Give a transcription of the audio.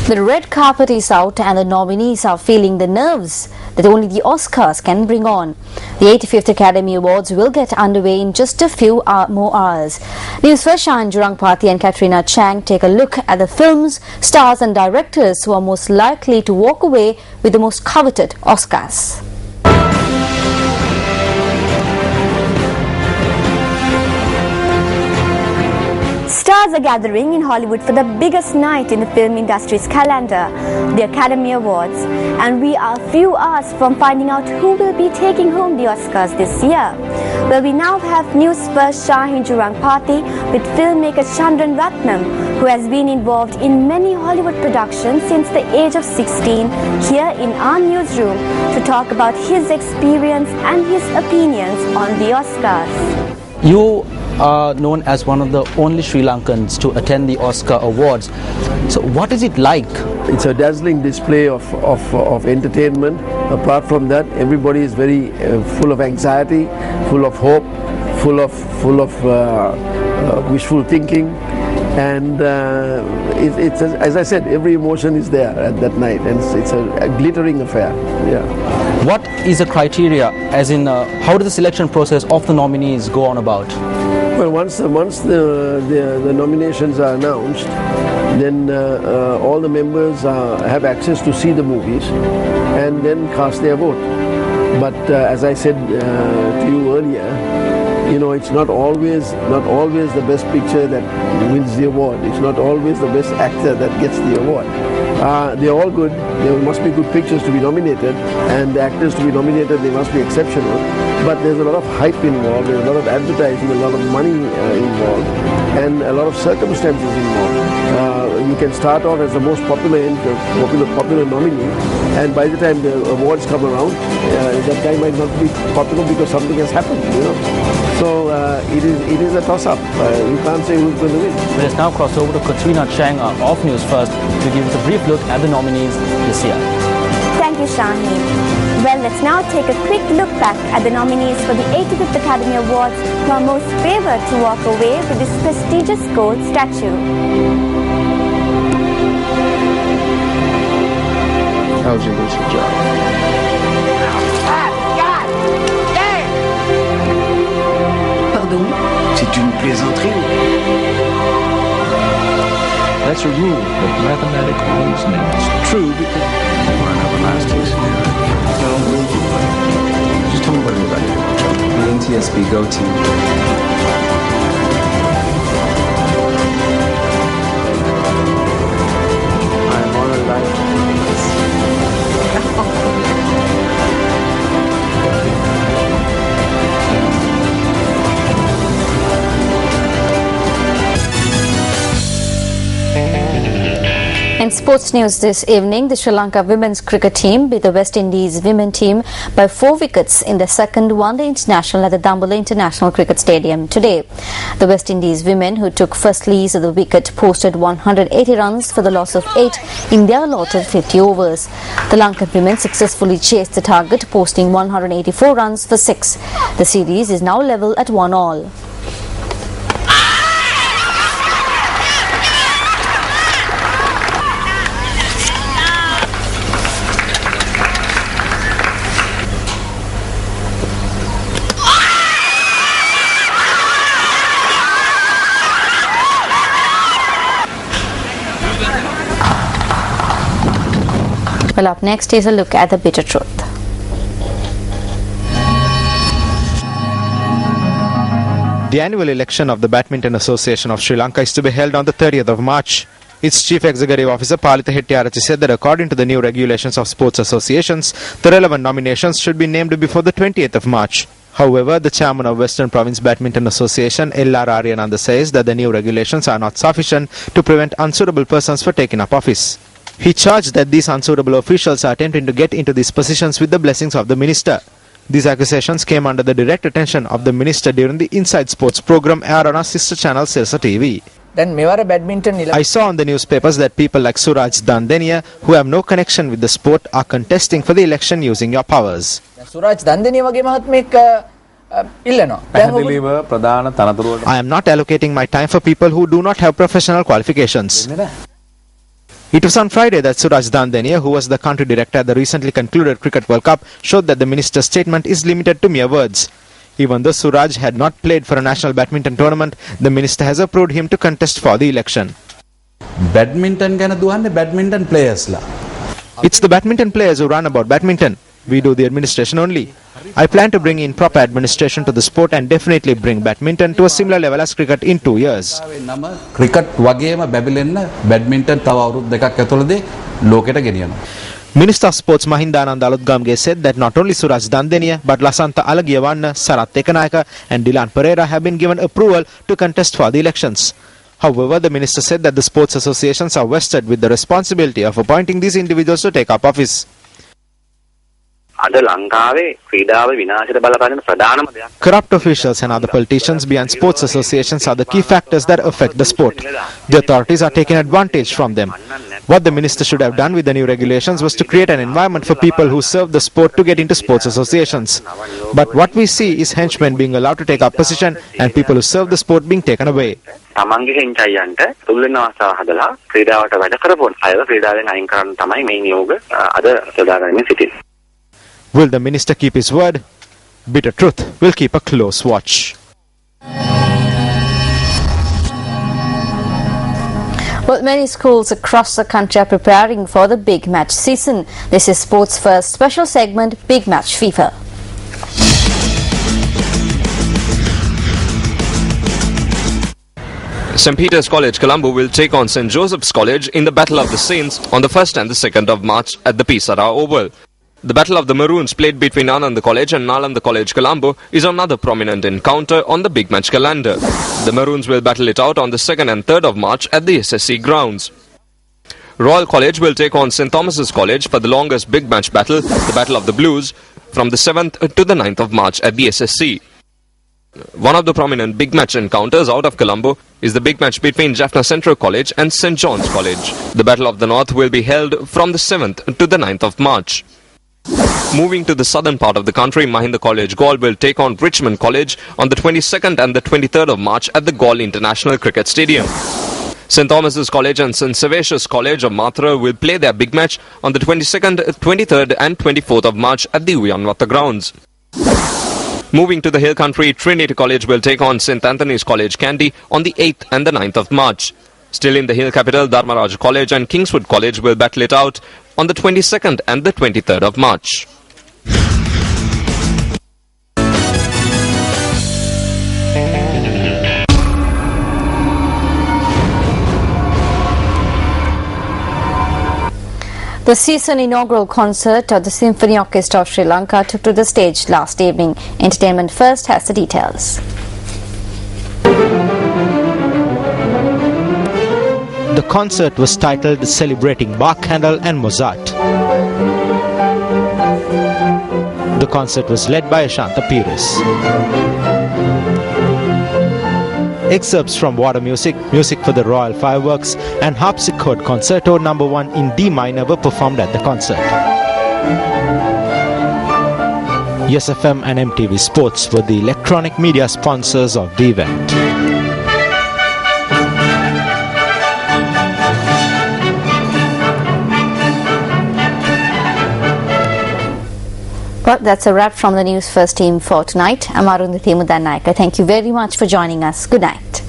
The red carpet is out and the nominees are feeling the nerves that only the Oscars can bring on. The 85th Academy Awards will get underway in just a few more hours. News First Shahan Jurangpati and Katrina Chang take a look at the films, stars and directors who are most likely to walk away with the most coveted Oscars. Stars are gathering in Hollywood for the biggest night in the film industry's calendar, the Academy Awards, and we are a few hours from finding out who will be taking home the Oscars this year. Well, we now have News First Shahan Jurangpati with filmmaker Chandran Ratnam, who has been involved in many Hollywood productions since the age of 16, here in our newsroom to talk about his experience and his opinions on the Oscars. You are known as one of the only Sri Lankans to attend the Oscar Awards. So what is it like? It's a dazzling display of entertainment. Apart from that, everybody is very full of anxiety, full of hope, full of wishful thinking. And it's as I said, every emotion is there at that night, and it's a glittering affair. Yeah. What is the criteria, as in how does the selection process of the nominees go on about? Well, once the nominations are announced, then all the members have access to see the movies and then cast their vote. But as I said to you earlier, you know, it's not always the best picture that wins the award. It's not always the best actor that gets the award. They're all good. There must be good pictures to be nominated, and the actors to be nominated, they must be exceptional. But there's a lot of hype involved, there's a lot of advertising, a lot of money involved, and a lot of circumstances involved. You can start off as the most popular nominee, and by the time the awards come around, that guy might not be popular because something has happened, you know. So it is a toss-up. You can't say who's going to win. Let us now cross over to Katrina Chang of News First to give us a brief look at the nominees this year. Thank you, Shaheen. Well, let's now take a quick look back at the nominees for the 85th Academy Awards who are most favored to walk away with this prestigious gold statue. How's your lucid job? Pardon? C'est une plaisanterie. That's a rule of mathematical reasoning. It's true because You want to know the last case? I don't believe you, but just tell me what it is I do. The NTSB go-to. I'm on a life. In sports news this evening, the Sri Lanka women's cricket team beat the West Indies women team by 4 wickets in the second one-day international at the Dambulla International Cricket Stadium today. The West Indies women, who took first lead of the wicket, posted 180 runs for the loss of 8 in their allotted 50 overs. The Lankan women successfully chased the target, posting 184 runs for 6. The series is now level at 1-all. Well, up next is a look at the bitter truth. The annual election of the Badminton Association of Sri Lanka is to be held on the 30th of March. Its Chief Executive Officer Palitha Hettiarachchi said that according to the new regulations of sports associations, the relevant nominations should be named before the 20th of March. However, the chairman of Western Province Badminton Association, L.R. Aryananda, says that the new regulations are not sufficient to prevent unsuitable persons from taking up office. He charged that these unsuitable officials are attempting to get into these positions with the blessings of the minister. These accusations came under the direct attention of the minister during the Inside Sports program aired on our sister channel Sirsa TV. I saw on the newspapers that people like Suraj Dandeniya, who have no connection with the sport, are contesting for the election using your powers. I am not allocating my time for people who do not have professional qualifications. It was on Friday that Suraj Dandenia, who was the country director at the recently concluded Cricket World Cup, showed that the minister's statement is limited to mere words. Even though Suraj had not played for a national badminton tournament, the minister has approved him to contest for the election. Badminton ගැන දුවන්නේ badminton players ලා. It's the badminton players who run about badminton. We do the administration only. I plan to bring in proper administration to the sport and definitely bring badminton to a similar level as cricket in 2 years. Cricket වගේම බැබලෙන්න badminton තව අවුරුදු දෙකක් ඇතුළතදී ලෝකෙට ගෙනියනවා. Minister of Sports Mahindananda Alutgamge said that not only Suraj Dandenia but Lasantha Alagiyawanna, Sarath Ekanayaka and Dilan Pereira have been given approval to contest for the elections. However, the minister said that the sports associations are vested with the responsibility of appointing these individuals to take up office. Corrupt officials and other politicians behind sports associations are the key factors that affect the sport. The authorities are taking advantage from them. What the minister should have done with the new regulations was to create an environment for people who serve the sport to get into sports associations. But what we see is henchmen being allowed to take up position and people who serve the sport being taken away. Will the minister keep his word? Bitter Truth will keep a close watch. Well, many schools across the country are preparing for the big match season. This is Sports First special segment, Big Match FIFA. St. Peter's College, Colombo will take on St. Joseph's College in the Battle of the Saints on the 1st and the 2nd of March at the P-3 Oval. The Battle of the Maroons played between Ananda College and Nalanda College, Colombo is another prominent encounter on the big match calendar. The Maroons will battle it out on the 2nd and 3rd of March at the SSC grounds. Royal College will take on St. Thomas's College for the longest big match battle, the Battle of the Blues, from the 7th to the 9th of March at the SSC. One of the prominent big match encounters out of Colombo is the big match between Jaffna Central College and St. John's College. The Battle of the North will be held from the 7th to the 9th of March. Moving to the southern part of the country, Mahinda College Galle will take on Richmond College on the 22nd and the 23rd of March at the Galle International Cricket Stadium. St. Thomas's College and St. Servatius College of Mathura will play their big match on the 22nd, 23rd and 24th of March at the Uyanwata grounds. Moving to the hill country, Trinity College will take on St. Anthony's College Kandy on the 8th and the 9th of March. Still in the hill capital, Dharmaraj College and Kingswood College will battle it out on the 22nd and the 23rd of March. The season inaugural concert of the Symphony Orchestra of Sri Lanka took to the stage last evening. Entertainment First has the details. The concert was titled Celebrating Bach, Handel and Mozart. The concert was led by Ashanta Pires. Excerpts from Water Music, Music for the Royal Fireworks and Harpsichord Concerto No. 1 in D minor were performed at the concert. Yes FM and MTV Sports were the electronic media sponsors of the event. Well, that's a wrap from the News First team for tonight. I'm Arundhati Mudannaika. Thank you very much for joining us. Good night.